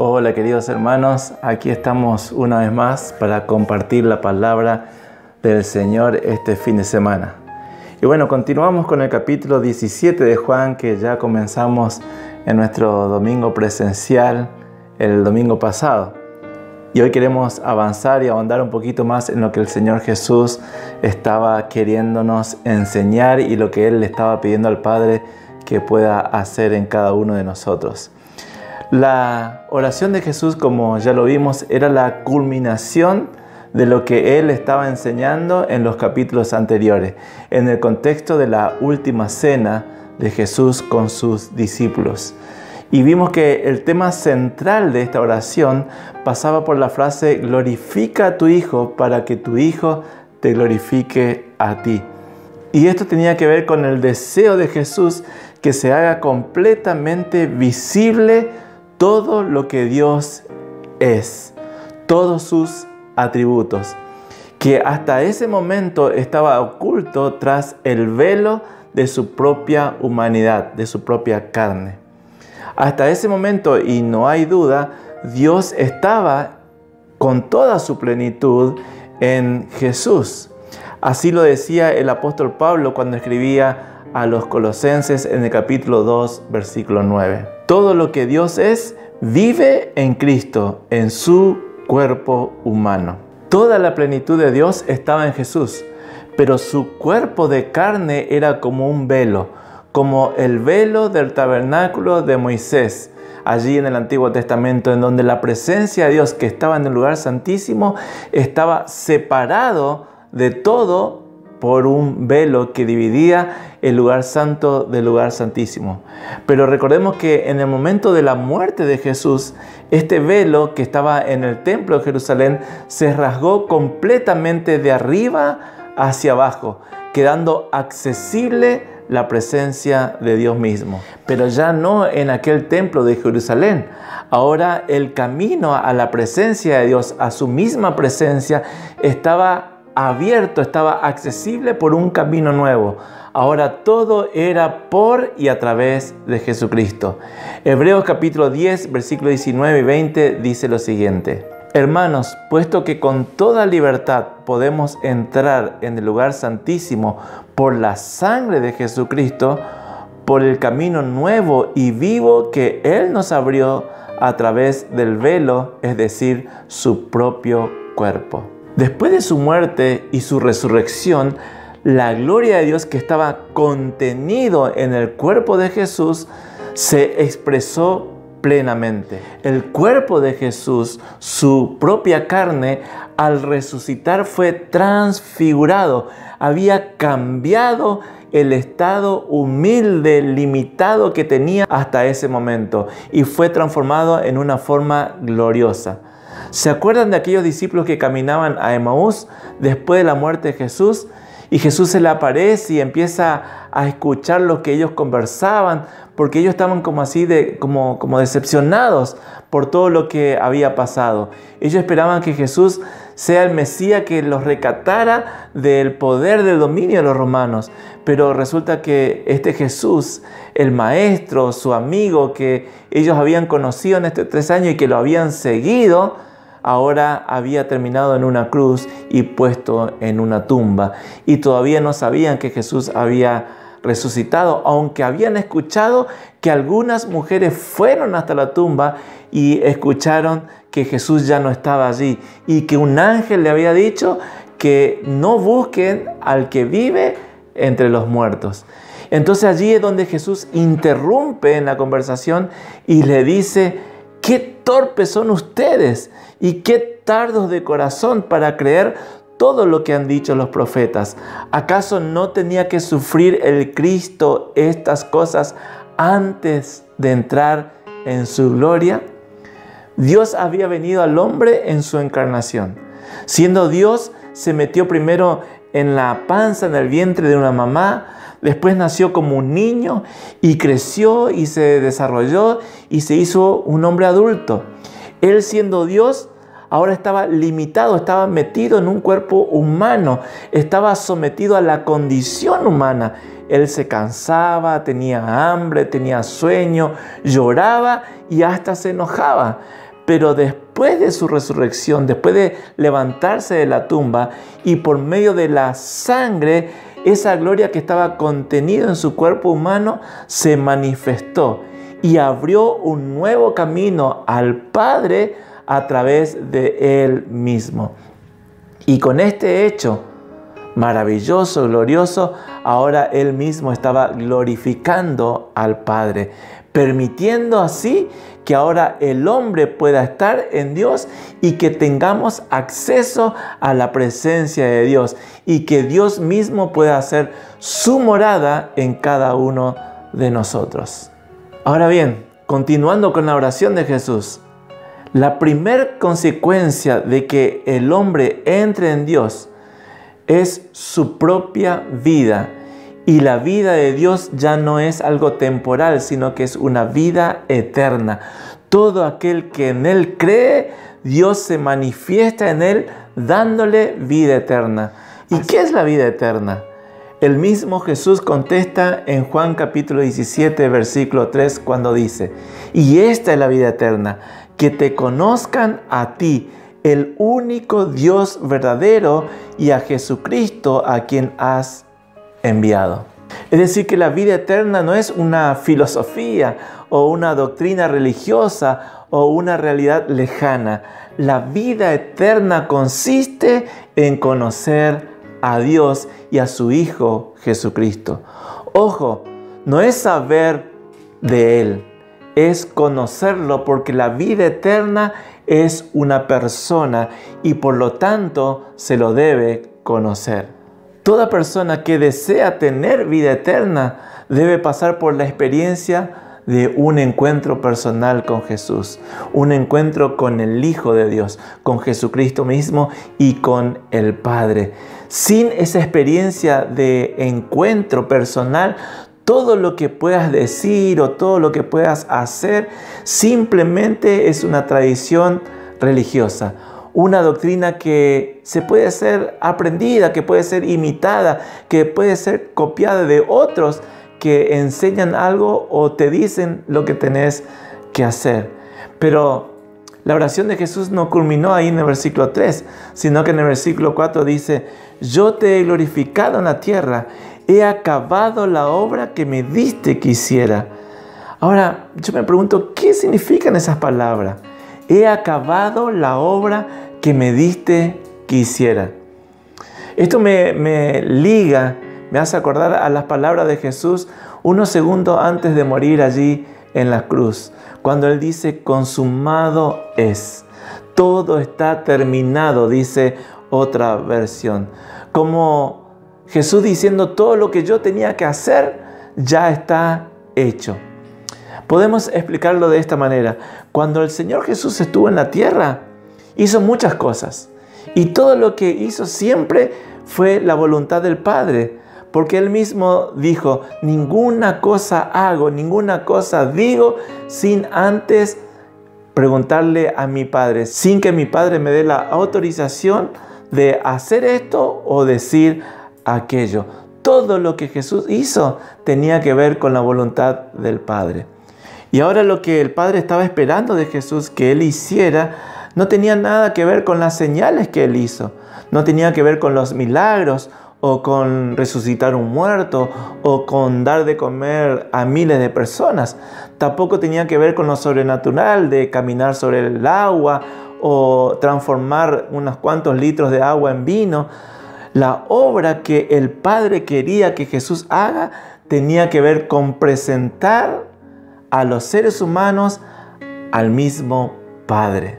Hola queridos hermanos, aquí estamos una vez más para compartir la palabra del Señor este fin de semana. Y bueno, continuamos con el capítulo 17 de Juan que ya comenzamos en nuestro domingo presencial el domingo pasado. Y hoy queremos avanzar y ahondar un poquito más en lo que el Señor Jesús estaba queriéndonos enseñar y lo que Él le estaba pidiendo al Padre que pueda hacer en cada uno de nosotros. La oración de Jesús, como ya lo vimos, era la culminación de lo que Él estaba enseñando en los capítulos anteriores, en el contexto de la última cena de Jesús con sus discípulos. Y vimos que el tema central de esta oración pasaba por la frase glorifica a tu Hijo para que tu Hijo te glorifique a ti. Y esto tenía que ver con el deseo de Jesús que se haga completamente visible todo lo que Dios es, todos sus atributos, que hasta ese momento estaba oculto tras el velo de su propia humanidad, de su propia carne. Hasta ese momento, y no hay duda, Dios estaba con toda su plenitud en Jesús. Así lo decía el apóstol Pablo cuando escribía a los Colosenses en el capítulo 2, versículo 9. Todo lo que Dios es, vive en Cristo, en su cuerpo humano. Toda la plenitud de Dios estaba en Jesús, pero su cuerpo de carne era como un velo, como el velo del tabernáculo de Moisés, allí en el Antiguo Testamento, en donde la presencia de Dios que estaba en el lugar santísimo estaba separado de todo por un velo que dividía el lugar santo del lugar santísimo. Pero recordemos que en el momento de la muerte de Jesús, este velo que estaba en el templo de Jerusalén se rasgó completamente de arriba hacia abajo, quedando accesible la presencia de Dios mismo. Pero ya no en aquel templo de Jerusalén. Ahora el camino a la presencia de Dios, a su misma presencia, estaba abierto, estaba accesible por un camino nuevo. Ahora todo era por y a través de Jesucristo. Hebreos capítulo 10, versículos 19 y 20 dice lo siguiente: Hermanos, puesto que con toda libertad podemos entrar en el lugar santísimo por la sangre de Jesucristo, por el camino nuevo y vivo que Él nos abrió a través del velo, es decir, su propio cuerpo. Después de su muerte y su resurrección, la gloria de Dios que estaba contenido en el cuerpo de Jesús se expresó plenamente. El cuerpo de Jesús, su propia carne, al resucitar fue transfigurado. Había cambiado el estado humilde, limitado que tenía hasta ese momento y fue transformado en una forma gloriosa. ¿Se acuerdan de aquellos discípulos que caminaban a Emaús después de la muerte de Jesús? Y Jesús se le aparece y empieza a escuchar lo que ellos conversaban, porque ellos estaban como así, como decepcionados por todo lo que había pasado. Ellos esperaban que Jesús sea el Mesías que los rescatara del poder, del dominio de los romanos. Pero resulta que este Jesús, el Maestro, su amigo que ellos habían conocido en estos 3 años y que lo habían seguido, ahora había terminado en una cruz y puesto en una tumba. Y todavía no sabían que Jesús había resucitado, aunque habían escuchado que algunas mujeres fueron hasta la tumba y escucharon que Jesús ya no estaba allí y que un ángel le había dicho que no busquen al que vive entre los muertos. Entonces allí es donde Jesús interrumpe en la conversación y le dice: ¡qué torpes son ustedes y qué tardos de corazón para creer todo lo que han dicho los profetas! ¿Acaso no tenía que sufrir el Cristo estas cosas antes de entrar en su gloria? Dios había venido al hombre en su encarnación. Siendo Dios, se metió primero en la panza, en el vientre de una mamá. Después nació como un niño y creció y se desarrolló y se hizo un hombre adulto. Él, siendo Dios, ahora estaba limitado, estaba metido en un cuerpo humano, estaba sometido a la condición humana. Él se cansaba, tenía hambre, tenía sueño, lloraba y hasta se enojaba. Pero después de su resurrección, después de levantarse de la tumba y por medio de la sangre, esa gloria que estaba contenida en su cuerpo humano se manifestó y abrió un nuevo camino al Padre a través de Él mismo. Y con este hecho maravilloso, glorioso, ahora Él mismo estaba glorificando al Padre, permitiendo así que ahora el hombre pueda estar en Dios y que tengamos acceso a la presencia de Dios y que Dios mismo pueda hacer su morada en cada uno de nosotros. Ahora bien, continuando con la oración de Jesús, la primera consecuencia de que el hombre entre en Dios es su propia vida. Y la vida de Dios ya no es algo temporal, sino que es una vida eterna. Todo aquel que en Él cree, Dios se manifiesta en Él dándole vida eterna. ¿Y qué es la vida eterna? El mismo Jesús contesta en Juan capítulo 17, versículo 3, cuando dice: y esta es la vida eterna, que te conozcan a ti, el único Dios verdadero, y a Jesucristo a quien has enviado. Es decir, que la vida eterna no es una filosofía o una doctrina religiosa o una realidad lejana. La vida eterna consiste en conocer a Dios y a su Hijo Jesucristo. Ojo, no es saber de Él, es conocerlo, porque la vida eterna es una persona y por lo tanto se lo debe conocer. Toda persona que desea tener vida eterna debe pasar por la experiencia de un encuentro personal con Jesús, un encuentro con el Hijo de Dios, con Jesucristo mismo y con el Padre. Sin esa experiencia de encuentro personal, todo lo que puedas decir o todo lo que puedas hacer simplemente es una tradición religiosa. Una doctrina que se puede ser aprendida, que puede ser imitada, que puede ser copiada de otros que enseñan algo o te dicen lo que tenés que hacer. Pero la oración de Jesús no culminó ahí en el versículo 3, sino que en el versículo 4 dice: yo te he glorificado en la tierra, he acabado la obra que me diste que hiciera. Ahora, yo me pregunto, ¿qué significan esas palabras? He acabado la obra que me diste que hiciera. Esto me liga, me hace acordar a las palabras de Jesús unos segundos antes de morir allí en la cruz, cuando Él dice: consumado es. Todo está terminado, dice otra versión. Como Jesús diciendo: todo lo que yo tenía que hacer ya está hecho. Podemos explicarlo de esta manera. Cuando el Señor Jesús estuvo en la tierra, hizo muchas cosas. Y todo lo que hizo siempre fue la voluntad del Padre. Porque Él mismo dijo: ninguna cosa hago, ninguna cosa digo sin antes preguntarle a mi Padre, sin que mi Padre me dé la autorización de hacer esto o decir aquello. Todo lo que Jesús hizo tenía que ver con la voluntad del Padre. Y ahora lo que el Padre estaba esperando de Jesús que Él hiciera no tenía nada que ver con las señales que Él hizo. No tenía que ver con los milagros o con resucitar un muerto o con dar de comer a miles de personas. Tampoco tenía que ver con lo sobrenatural de caminar sobre el agua o transformar unos cuantos litros de agua en vino. La obra que el Padre quería que Jesús haga tenía que ver con presentar a los seres humanos al mismo Padre.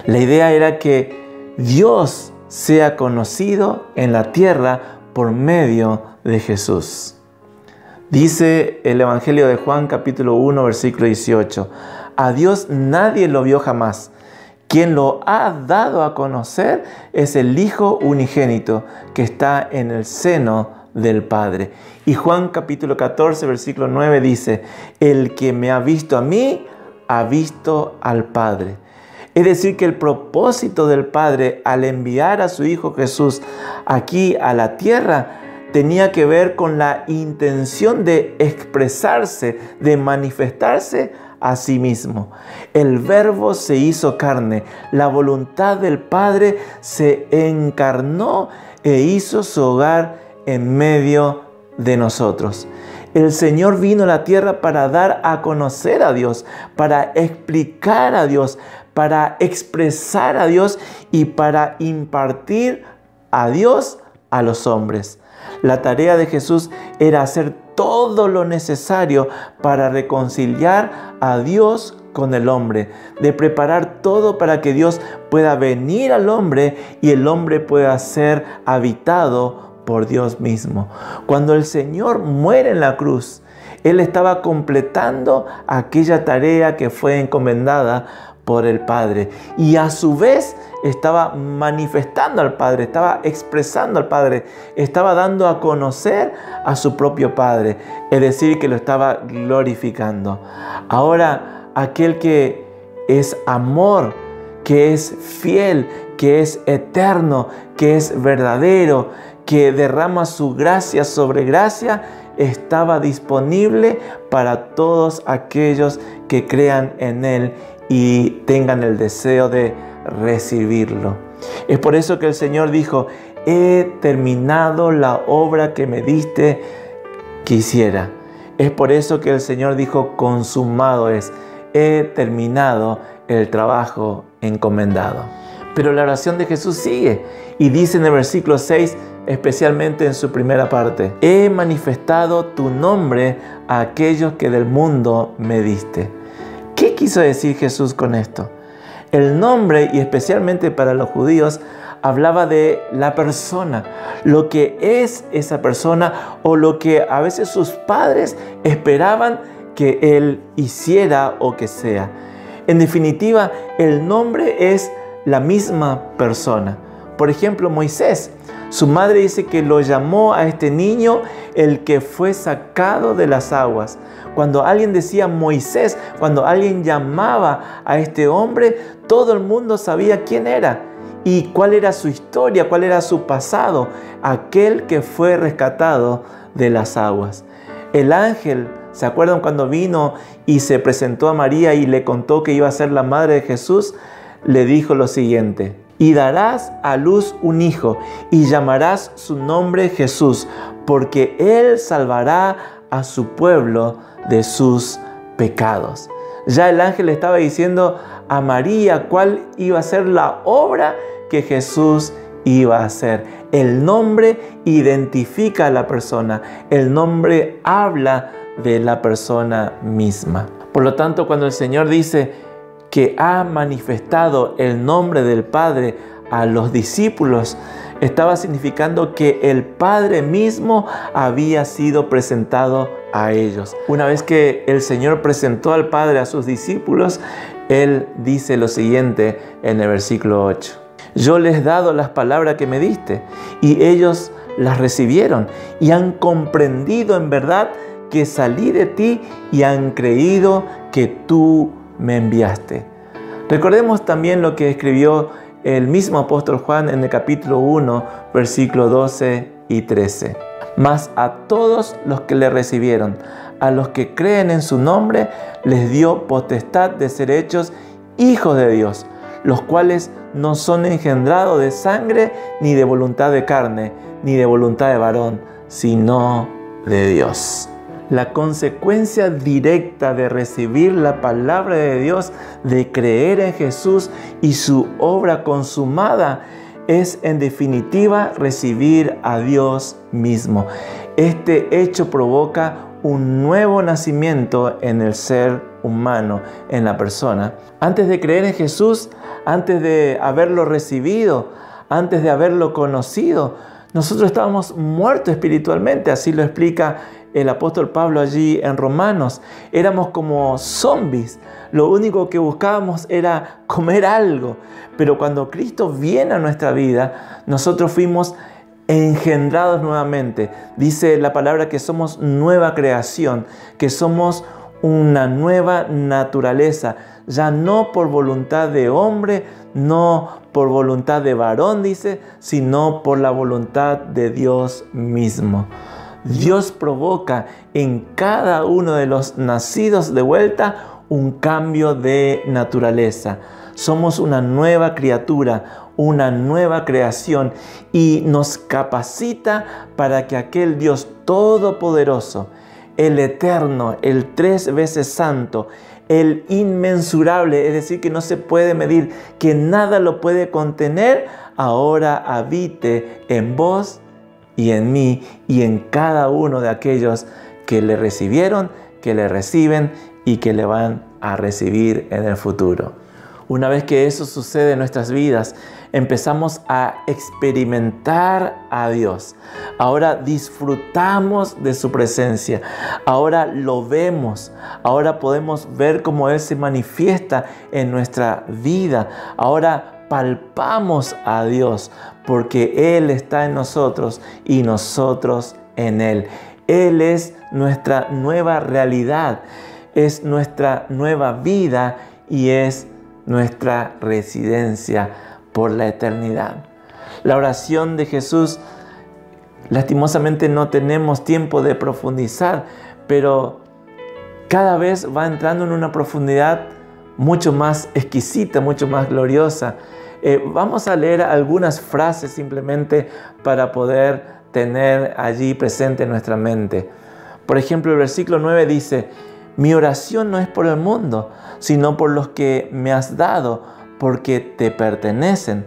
La idea era que Dios sea conocido en la tierra por medio de Jesús. Dice el Evangelio de Juan capítulo 1 versículo 18: a Dios nadie lo vio jamás. Quien lo ha dado a conocer es el Hijo unigénito que está en el seno del Padre. Y Juan capítulo 14 versículo 9 dice: el que me ha visto a mí, ha visto al Padre. Es decir, que el propósito del Padre al enviar a su Hijo Jesús aquí a la tierra tenía que ver con la intención de expresarse, de manifestarse a sí mismo. El Verbo se hizo carne, la voluntad del Padre se encarnó e hizo su hogar en medio de nosotros. El Señor vino a la tierra para dar a conocer a Dios, para explicar a Dios, para expresar a Dios y para impartir a Dios a los hombres. La tarea de Jesús era hacer todo lo necesario para reconciliar a Dios con el hombre, de preparar todo para que Dios pueda venir al hombre y el hombre pueda ser habitado por Dios mismo. Cuando el Señor muere en la cruz, Él estaba completando aquella tarea que fue encomendada por el Padre y a su vez estaba manifestando al Padre, estaba expresando al Padre, estaba dando a conocer a su propio Padre, es decir, que lo estaba glorificando. Ahora, aquel que es amor, que es fiel, que es eterno, que es verdadero, que derrama su gracia sobre gracia, estaba disponible para todos aquellos que crean en Él y tengan el deseo de recibirlo. Es por eso que el Señor dijo: he terminado la obra que me diste que hiciera. Es por eso que el Señor dijo: consumado es. He terminado el trabajo encomendado. Pero la oración de Jesús sigue y dice en el versículo 6, especialmente en su primera parte: he manifestado tu nombre a aquellos que del mundo me diste. ¿Qué quiso decir Jesús con esto? El nombre, y especialmente para los judíos, hablaba de la persona, lo que es esa persona o lo que a veces sus padres esperaban que él hiciera o que sea. En definitiva, el nombre es la misma persona. Por ejemplo, Moisés, su madre dice que lo llamó a este niño el que fue sacado de las aguas. Cuando alguien decía Moisés, cuando alguien llamaba a este hombre, todo el mundo sabía quién era y cuál era su historia, cuál era su pasado, aquel que fue rescatado de las aguas. El ángel, ¿se acuerdan cuando vino y se presentó a María y le contó que iba a ser la madre de Jesús? Le dijo lo siguiente: y darás a luz un hijo y llamarás su nombre Jesús, porque él salvará a su pueblo de sus pecados. Ya el ángel le estaba diciendo a María cuál iba a ser la obra que Jesús iba a hacer. El nombre identifica a la persona, el nombre habla de la persona misma. Por lo tanto, cuando el Señor dice que ha manifestado el nombre del Padre a los discípulos, estaba significando que el Padre mismo había sido presentado a ellos. Una vez que el Señor presentó al Padre a sus discípulos, Él dice lo siguiente en el versículo 8: yo les he dado las palabras que me diste, y ellos las recibieron, y han comprendido en verdad que salí de ti, y han creído que tú me enviaste. Recordemos también lo que escribió el mismo apóstol Juan en el capítulo 1, versículos 12 y 13. Mas a todos los que le recibieron, a los que creen en su nombre, les dio potestad de ser hechos hijos de Dios, los cuales no son engendrados de sangre, ni de voluntad de carne, ni de voluntad de varón, sino de Dios. La consecuencia directa de recibir la palabra de Dios, de creer en Jesús y su obra consumada, es en definitiva recibir a Dios mismo. Este hecho provoca un nuevo nacimiento en el ser humano, en la persona. Antes de creer en Jesús, antes de haberlo recibido, antes de haberlo conocido, nosotros estábamos muertos espiritualmente, así lo explica el apóstol Pablo allí en Romanos. Éramos como zombies. Lo único que buscábamos era comer algo. Pero cuando Cristo viene a nuestra vida, nosotros fuimos engendrados nuevamente. Dice la palabra que somos nueva creación, que somos una nueva naturaleza. Ya no por voluntad de hombre, no por voluntad de varón, dice, sino por la voluntad de Dios mismo. Dios provoca en cada uno de los nacidos de vuelta un cambio de naturaleza. Somos una nueva criatura, una nueva creación, y nos capacita para que aquel Dios todopoderoso, el eterno, el 3 veces santo, el inmensurable, es decir, que no se puede medir, que nada lo puede contener, ahora habite en vos y en mí y en cada uno de aquellos que le recibieron, que le reciben y que le van a recibir en el futuro. Una vez que eso sucede en nuestras vidas, empezamos a experimentar a Dios. Ahora disfrutamos de su presencia. Ahora lo vemos. Ahora podemos ver cómo Él se manifiesta en nuestra vida. Ahora palpamos a Dios porque Él está en nosotros y nosotros en Él. Él es nuestra nueva realidad, es nuestra nueva vida y es nuestra residencia por la eternidad. La oración de Jesús, lastimosamente no tenemos tiempo de profundizar, pero cada vez va entrando en una profundidad mucho más exquisita, mucho más gloriosa. Vamos a leer algunas frases simplemente para poder tener allí presente en nuestra mente. Por ejemplo, el versículo 9 dice: mi oración no es por el mundo, sino por los que me has dado, porque te pertenecen.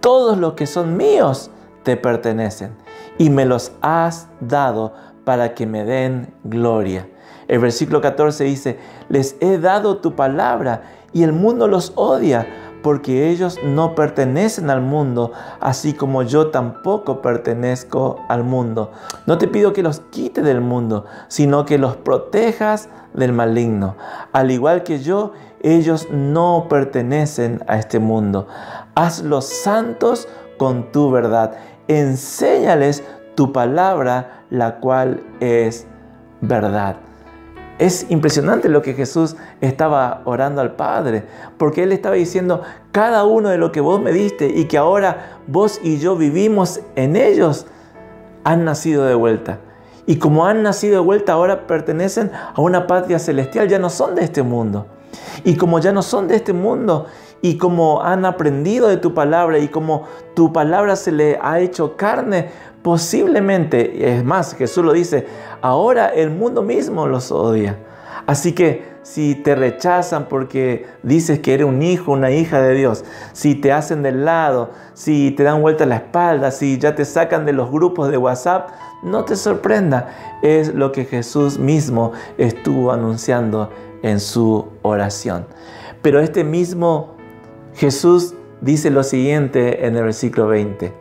Todos los que son míos te pertenecen, y me los has dado para que me den gloria. El versículo 14 dice: les he dado tu palabra, y el mundo los odia, porque ellos no pertenecen al mundo, así como yo tampoco pertenezco al mundo. No te pido que los quites del mundo, sino que los protejas del maligno. Al igual que yo, ellos no pertenecen a este mundo. Hazlos santos con tu verdad. Enséñales tu palabra, la cual es verdad. Es impresionante lo que Jesús estaba orando al Padre, porque Él estaba diciendo: cada uno de lo que vos me diste y que ahora vos y yo vivimos en ellos, han nacido de vuelta. Y como han nacido de vuelta, ahora pertenecen a una patria celestial, ya no son de este mundo. Y como ya no son de este mundo, y como han aprendido de tu palabra, y como tu palabra se le ha hecho carne, posiblemente, es más, Jesús lo dice, ahora el mundo mismo los odia. Así que si te rechazan porque dices que eres un hijo, una hija de Dios, si te hacen del lado, si te dan vuelta la espalda, si ya te sacan de los grupos de WhatsApp, no te sorprenda, es lo que Jesús mismo estuvo anunciando en su oración. Pero este mismo Jesús dice lo siguiente en el versículo 20: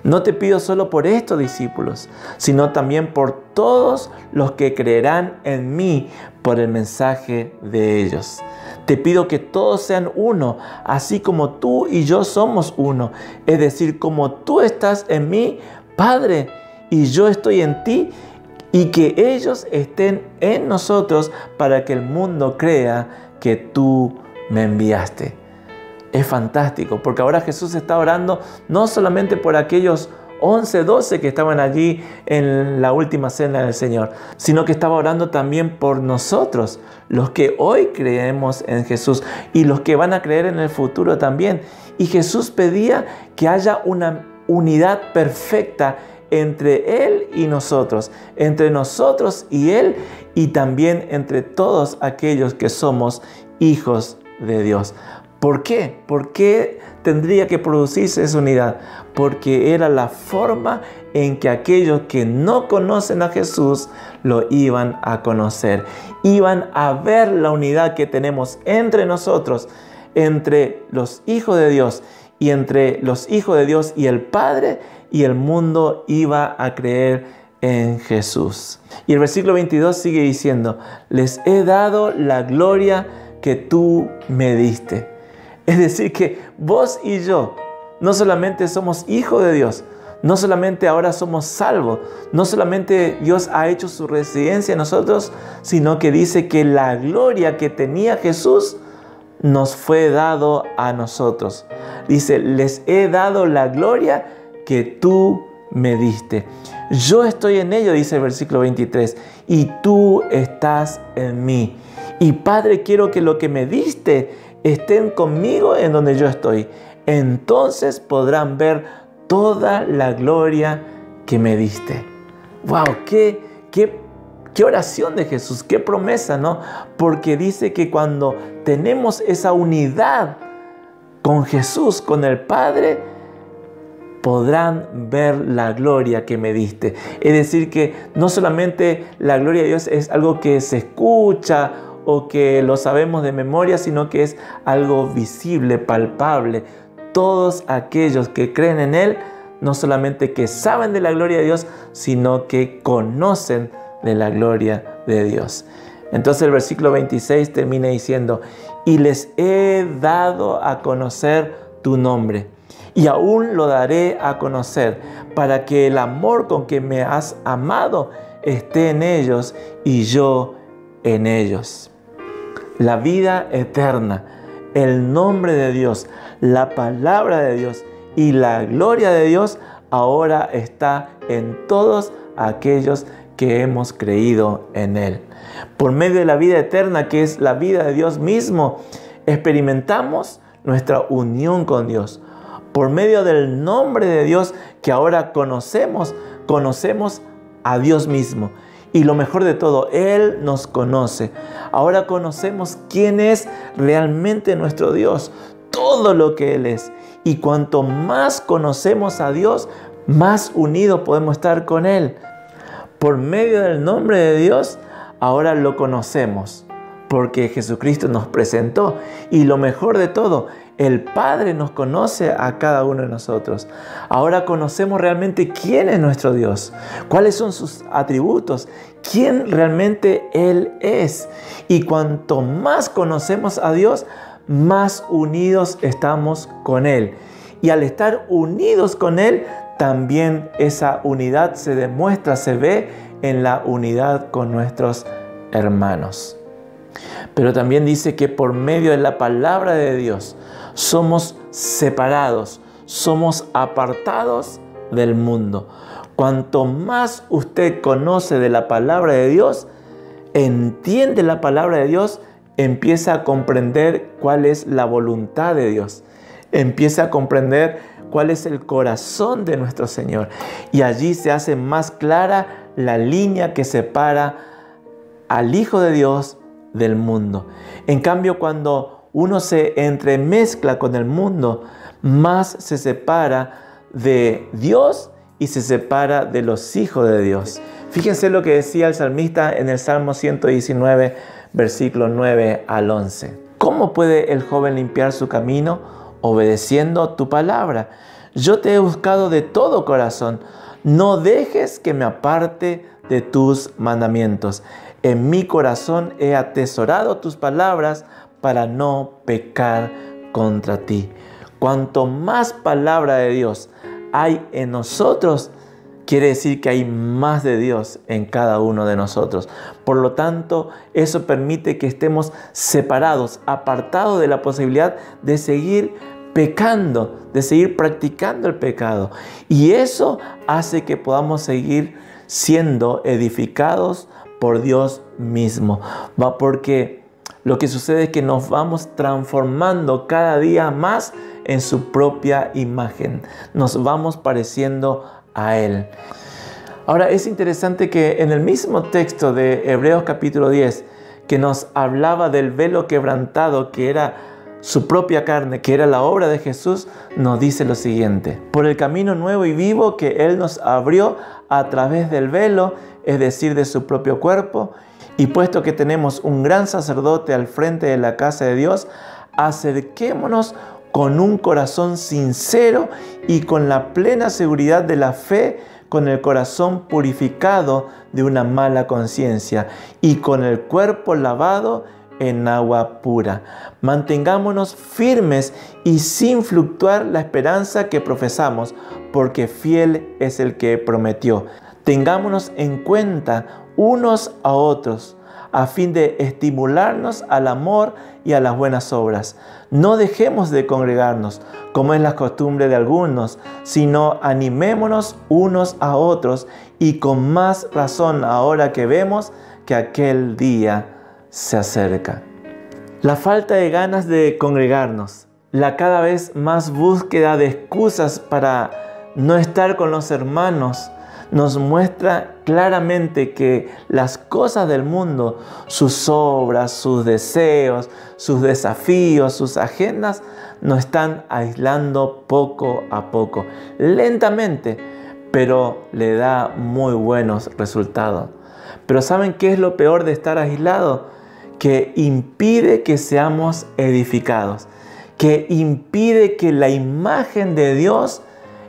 no te pido solo por estos discípulos, sino también por todos los que creerán en mí por el mensaje de ellos. Te pido que todos sean uno, así como tú y yo somos uno. Es decir, como tú estás en mí, Padre, y yo estoy en ti, y que ellos estén en nosotros para que el mundo crea que tú me enviaste. Es fantástico, porque ahora Jesús está orando no solamente por aquellos 11, 12 que estaban allí en la última cena del Señor, sino que estaba orando también por nosotros, los que hoy creemos en Jesús y los que van a creer en el futuro también. Y Jesús pedía que haya una unidad perfecta entre Él y nosotros, entre nosotros y Él, y también entre todos aquellos que somos hijos de Dios. ¿Por qué? ¿Por qué tendría que producirse esa unidad? Porque era la forma en que aquellos que no conocen a Jesús lo iban a conocer. Iban a ver la unidad que tenemos entre nosotros, entre los hijos de Dios y entre los hijos de Dios y el Padre, y el mundo iba a creer en Jesús. Y el versículo 22 sigue diciendo: les he dado la gloria que tú me diste. Es decir, que vos y yo no solamente somos hijos de Dios, no solamente ahora somos salvos, no solamente Dios ha hecho su residencia en nosotros, sino que dice que la gloria que tenía Jesús nos fue dado a nosotros. Dice: les he dado la gloria que tú me diste. Yo estoy en ello, dice el versículo 23, y tú estás en mí. Y Padre, quiero que lo que me diste estén conmigo en donde yo estoy. Entonces podrán ver toda la gloria que me diste. ¡Wow! ¡Qué oración de Jesús! ¡Qué promesa!, ¿no? Porque dice que cuando tenemos esa unidad con Jesús, con el Padre, podrán ver la gloria que me diste. Es decir, que no solamente la gloria de Dios es algo que se escucha o que lo sabemos de memoria, sino que es algo visible, palpable. Todos aquellos que creen en Él, no solamente que saben de la gloria de Dios, sino que conocen de la gloria de Dios. Entonces el versículo 26 termina diciendo: y les he dado a conocer tu nombre, y aún lo daré a conocer, para que el amor con que me has amado esté en ellos y yo en ellos. La vida eterna, el nombre de Dios, la palabra de Dios y la gloria de Dios ahora está en todos aquellos que hemos creído en Él. Por medio de la vida eterna, que es la vida de Dios mismo, experimentamos nuestra unión con Dios. Por medio del nombre de Dios que ahora conocemos a Dios mismo. Y lo mejor de todo, Él nos conoce. Ahora conocemos quién es realmente nuestro Dios, todo lo que Él es. Y cuanto más conocemos a Dios, más unidos podemos estar con Él. Por medio del nombre de Dios, ahora lo conocemos, porque Jesucristo nos presentó. Y lo mejor de todo, el Padre nos conoce a cada uno de nosotros. Ahora conocemos realmente quién es nuestro Dios, cuáles son sus atributos, quién realmente Él es. Y cuanto más conocemos a Dios, más unidos estamos con Él. Y al estar unidos con Él, también esa unidad se demuestra, se ve en la unidad con nuestros hermanos. Pero también dice que por medio de la palabra de Dios somos separados, somos apartados del mundo. Cuanto más usted conoce de la palabra de Dios, entiende la palabra de Dios, empieza a comprender cuál es la voluntad de Dios. Empieza a comprender cuál es el corazón de nuestro Señor. Y allí se hace más clara la línea que separa al Hijo de Dios del mundo. En cambio, cuando uno se entremezcla con el mundo, más se separa de Dios y se separa de los hijos de Dios. Fíjense lo que decía el salmista en el Salmo 119, versículos 9 al 11. ¿Cómo puede el joven limpiar su camino? Obedeciendo tu palabra. Yo te he buscado de todo corazón. No dejes que me aparte de tus mandamientos. En mi corazón he atesorado tus palabras para no pecar contra ti. Cuanto más palabra de Dios hay en nosotros, quiere decir que hay más de Dios en cada uno de nosotros. Por lo tanto, eso permite que estemos separados, apartados de la posibilidad de seguir pecando, de seguir practicando el pecado. Y eso hace que podamos seguir siendo edificados por Dios mismo. Porque lo que sucede es que nos vamos transformando cada día más en su propia imagen. Nos vamos pareciendo a Él. Ahora es interesante que en el mismo texto de Hebreos capítulo 10, que nos hablaba del velo quebrantado, que era su propia carne, que era la obra de Jesús, nos dice lo siguiente: por el camino nuevo y vivo que Él nos abrió a través del velo, es decir, de su propio cuerpo, y puesto que tenemos un gran sacerdote al frente de la casa de Dios, acerquémonos con un corazón sincero y con la plena seguridad de la fe, con el corazón purificado de una mala conciencia y con el cuerpo lavado en agua pura. Mantengámonos firmes y sin fluctuar la esperanza que profesamos, porque fiel es el que prometió. Tengámonos en cuenta unos a otros, a fin de estimularnos al amor y a las buenas obras. No dejemos de congregarnos, como es la costumbre de algunos, sino animémonos unos a otros, y con más razón ahora que vemos que aquel día se acerca. La falta de ganas de congregarnos, la cada vez más búsqueda de excusas para no estar con los hermanos, nos muestra claramente que las cosas del mundo, sus obras, sus deseos, sus desafíos, sus agendas, nos están aislando poco a poco, lentamente, pero le da muy buenos resultados. Pero ¿saben qué es lo peor de estar aislado? Que impide que seamos edificados, que impide que la imagen de Dios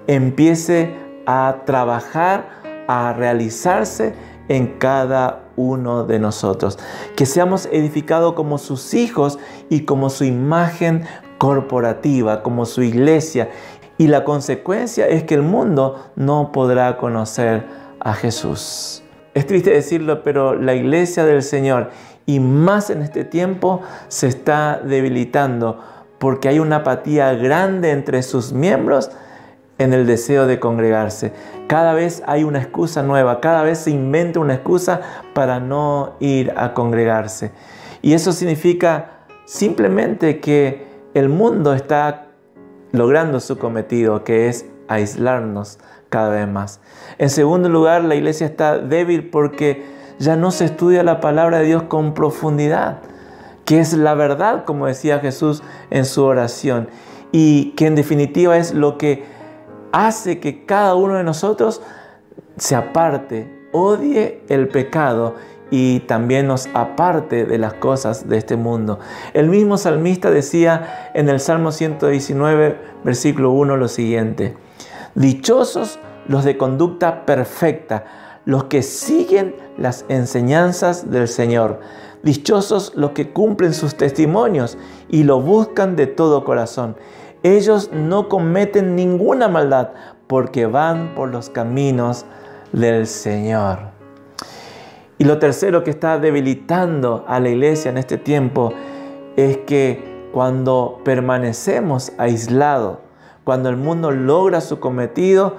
empiece a trabajar, a realizarse en cada uno de nosotros. Que seamos edificados como sus hijos y como su imagen corporativa, como su iglesia. Y la consecuencia es que el mundo no podrá conocer a Jesús. Es triste decirlo, pero la iglesia del Señor, y más en este tiempo, se está debilitando porque hay una apatía grande entre sus miembros en el deseo de congregarse. Cada vez hay una excusa nueva, cada vez se inventa una excusa para no ir a congregarse. Y eso significa simplemente que el mundo está logrando su cometido, que es aislarnos cada vez más. En segundo lugar, la iglesia está débil porque ya no se estudia la palabra de Dios con profundidad, que es la verdad, como decía Jesús en su oración, y que en definitiva es lo que hace que cada uno de nosotros se aparte, odie el pecado y también nos aparte de las cosas de este mundo. El mismo salmista decía en el Salmo 119, versículo 1, lo siguiente: dichosos los de conducta perfecta, los que siguen las enseñanzas del Señor. Dichosos los que cumplen sus testimonios y lo buscan de todo corazón. Ellos no cometen ninguna maldad porque van por los caminos del Señor. Y lo tercero que está debilitando a la iglesia en este tiempo es que cuando permanecemos aislados, cuando el mundo logra su cometido,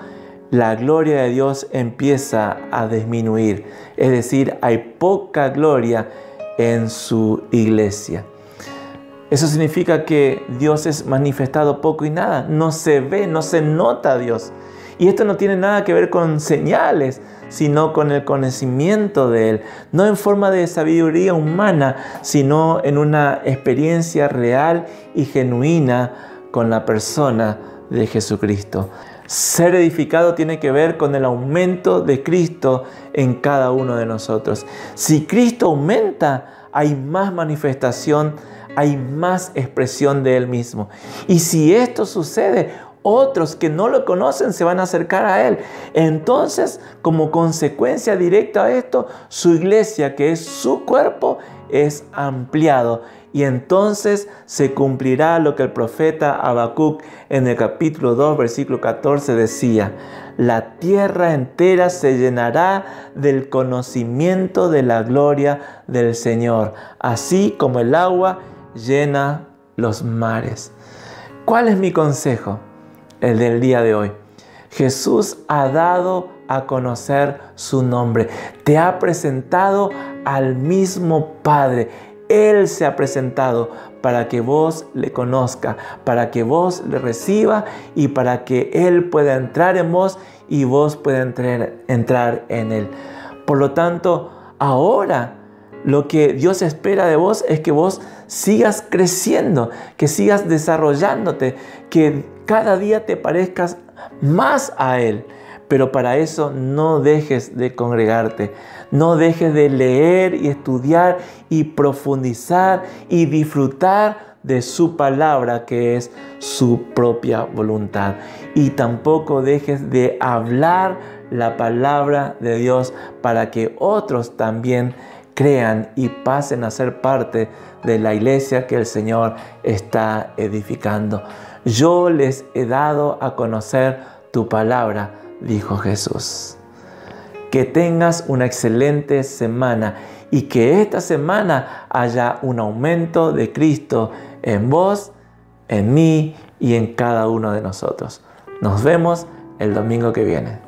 la gloria de Dios empieza a disminuir. Es decir, hay poca gloria en su iglesia. Eso significa que Dios es manifestado poco y nada. No se ve, no se nota a Dios. Y esto no tiene nada que ver con señales, sino con el conocimiento de Él. No en forma de sabiduría humana, sino en una experiencia real y genuina con la persona de Jesucristo. Ser edificado tiene que ver con el aumento de Cristo en cada uno de nosotros. Si Cristo aumenta, hay más manifestación, hay más expresión de Él mismo. Y si esto sucede, otros que no lo conocen se van a acercar a Él. Entonces, como consecuencia directa de esto, su iglesia, que es su cuerpo, es ampliado. Y entonces se cumplirá lo que el profeta Habacuc en el capítulo 2, versículo 14 decía: la tierra entera se llenará del conocimiento de la gloria del Señor, así como el agua llena los mares. ¿Cuál es mi consejo? El del día de hoy. Jesús ha dado a conocer su nombre. Te ha presentado al mismo Padre. Él se ha presentado para que vos le conozca, para que vos le reciba y para que Él pueda entrar en vos y vos pueda entrar en Él. Por lo tanto, ahora lo que Dios espera de vos es que vos sigas creciendo, que sigas desarrollándote, que cada día te parezcas más a Él. Pero para eso no dejes de congregarte, no dejes de leer y estudiar y profundizar y disfrutar de su palabra, que es su propia voluntad. Y tampoco dejes de hablar la palabra de Dios para que otros también crean y pasen a ser parte de la iglesia que el Señor está edificando. Yo les he dado a conocer tu palabra, dijo Jesús. Que tengas una excelente semana y que esta semana haya un aumento de Cristo en vos, en mí y en cada uno de nosotros. Nos vemos el domingo que viene.